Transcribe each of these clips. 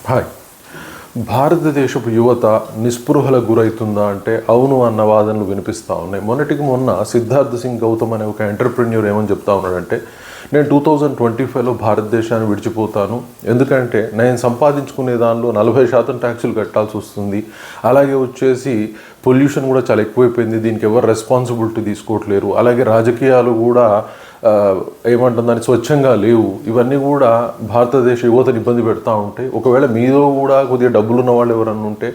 Hi. భారతదేశపు యువత నిస్పృహలకు గురవుతుందా అంటే అవును అన్న వాదనలు వినిపిస్తూ ఉన్నాయి. మొన్న సిద్ధార్థ్ సింగ్ గౌతమ్ అనే ఒక ఎంటర్ప్రెన్యూర్ ఏమని చెప్తా ఉన్నాడంటే, నేను 2025లో భారతదేశాన్ని విడిచిపోతాను, ఎందుకంటే నేను సంపాదించుకునే దానిలో 40% ట్యాక్సులు కట్టాల్సి వస్తుంది, అలాగే వచ్చేసి పొల్యూషన్ కూడా చాలా ఎక్కువైపోయింది, దీనికి ఎవరు రెస్పాన్సిబిలిటీ తీసుకోవట్లేరు, అలాగే రాజకీయాలు కూడా ఏమంటుందని స్వచ్ఛంగా లేవు, ఇవన్నీ కూడా భారతదేశ యువతను ఇబ్బంది పెడతా ఉంటాయి, ఒకవేళ మీలో కూడా కొద్దిగా డబ్బులు ఉన్న వాళ్ళు ఎవరన్నా ఉంటే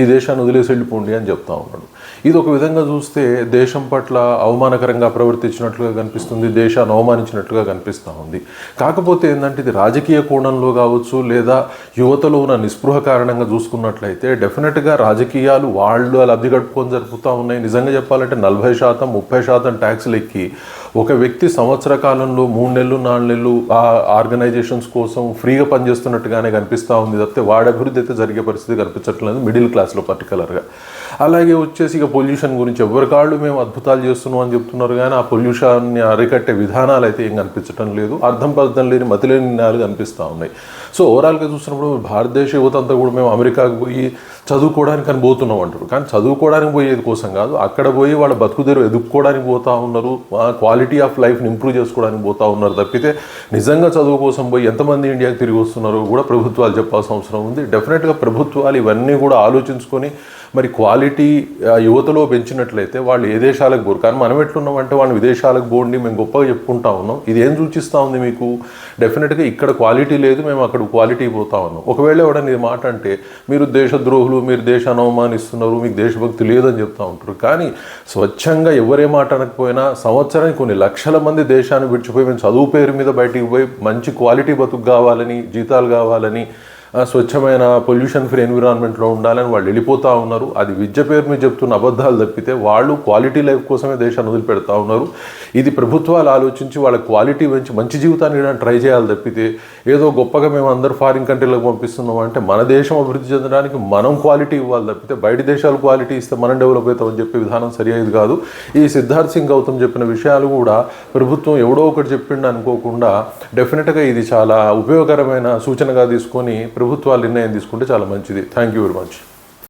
ఈ దేశాన్ని వదిలేసి వెళ్ళిపోండి అని చెప్తా ఉన్నాడు. ఇది ఒక విధంగా చూస్తే దేశం పట్ల అవమానకరంగా ప్రవర్తించినట్లుగా కనిపిస్తుంది, దేశాన్ని అవమానించినట్లుగా కనిపిస్తూ ఉంది. కాకపోతే ఏంటంటే ఇది రాజకీయ కోణంలో కావచ్చు లేదా యువతలో ఉన్న నిస్పృహ కారణంగా చూసుకున్నట్లయితే డెఫినెట్గా రాజకీయాలు వాళ్ళు లబ్ధి గడుపుకొని జరుపుతూ ఉన్నాయి. నిజంగా చెప్పాలంటే 40%, 30% ట్యాక్స్లు ఎక్కి ఒక వ్యక్తి సంవత్సర కాలంలో 3 నెలలు 4 నెలలు ఆ ఆర్గనైజేషన్స్ కోసం ఫ్రీగా పనిచేస్తున్నట్టుగానే కనిపిస్తూ ఉంది తప్పితే వాడి అభివృద్ధి అయితే జరిగే పరిస్థితి కనిపించట్లేదు మిడిల్ క్లాస్లో పర్టికులర్గా. అలాగే వచ్చేసి ఇక పొల్యూషన్ గురించి ఎవరి కాళ్ళు మేము అద్భుతాలు చేస్తున్నాం అని చెప్తున్నారు, కానీ ఆ పొల్యూషన్ని అరికట్టే విధానాలు అయితే ఏం కనిపించడం లేదు, అర్థం లేని మతిలేని నిర్ణయాలు కనిపిస్తూ ఉన్నాయి. సో ఓవరాల్గా చూసినప్పుడు భారతదేశ యువత అంతా కూడా మేము అమెరికాకు పోయి చదువుకోవడానికి అని పోతున్నాం అంటారు, కానీ చదువుకోవడానికి పోయేది కోసం కాదు, అక్కడ పోయి వాళ్ళ బతుకుదెరు ఎదుక్కోవడానికి పోతూ ఉన్నారు, క్వాలిటీ ఆఫ్ లైఫ్ని ఇంప్రూవ్ చేసుకోవడానికి పోతూ ఉన్నారు తప్పితే నిజంగా చదువు కోసం పోయి ఎంతమంది ఇండియాకి తిరిగి వస్తున్నారో కూడా ప్రభుత్వాలు చెప్పాల్సిన అవసరం ఉంది. డెఫినెట్గా ప్రభుత్వాలు ఇవన్నీ కూడా ఆలోచించుకొని మరి క్వాలిటీ యువతలో పెంచినట్లయితే వాళ్ళు ఏ దేశాలకు పోరు. కానీ మనం ఎట్లున్నామంటే వాళ్ళు విదేశాలకు పోండి మేము గొప్పగా చెప్పుకుంటా ఉన్నాం, ఇది ఏం సూచిస్తూ ఉంది మీకు? డెఫినెట్గా ఇక్కడ క్వాలిటీ లేదు, మేము అక్కడ క్వాలిటీ పోతా ఉన్నాం. ఒకవేళ ఎవడని ఇది మాట అంటే మీరు దేశద్రోహులు, మీరు దేశాన్ని అవమానిస్తున్నారు, మీకు దేశభక్తి లేదని చెప్తూ ఉంటారు. కానీ స్వచ్ఛంగా ఎవరే మాట అనకపోయినా సంవత్సరానికి కొన్ని లక్షల మంది దేశాన్ని విడిచిపోయి మేము చదువు పేరు మీద బయటికి పోయి మంచి క్వాలిటీ బతుకు కావాలని, జీతాలు కావాలని, స్వచ్ఛమైన పొల్యూషన్ ఫ్రీ ఎన్విరాన్మెంట్లో ఉండాలని వాళ్ళు వెళ్ళిపోతూ ఉన్నారు. అది విద్య పేరు మీద చెప్తున్న అబద్ధాలు తప్పితే వాళ్ళు క్వాలిటీ లైఫ్ కోసమే దేశాన్ని వదిలిపెడతా ఉన్నారు. ఇది ప్రభుత్వాలు ఆలోచించి వాళ్ళ క్వాలిటీ పెంచి మంచి జీవితాన్ని ఇవ్వడానికి ట్రై చేయాలి తప్పితే ఏదో గొప్పగా మేము అందరు ఫారిన్ కంట్రీలకు పంపిస్తున్నాం అంటే మన దేశం అభివృద్ధి చెందడానికి మనం క్వాలిటీ ఇవ్వాలి తప్పితే బయట దేశాలు క్వాలిటీ ఇస్తే మనం డెవలప్ అవుతామని చెప్పే విధానం సరియైనది కాదు. ఈ సిద్ధార్థ్ సింగ్ గౌతమ్ చెప్పిన విషయాలు కూడా ప్రభుత్వం ఎవడో ఒకటి చెప్పిండు అనుకోకుండా డెఫినెట్గా ఇది చాలా ఉపయోగకరమైన సూచనగా తీసుకొని ప్రభుత్వాలు నిర్ణయం తీసుకుంటే చాలా మంచిది. Thank you very much.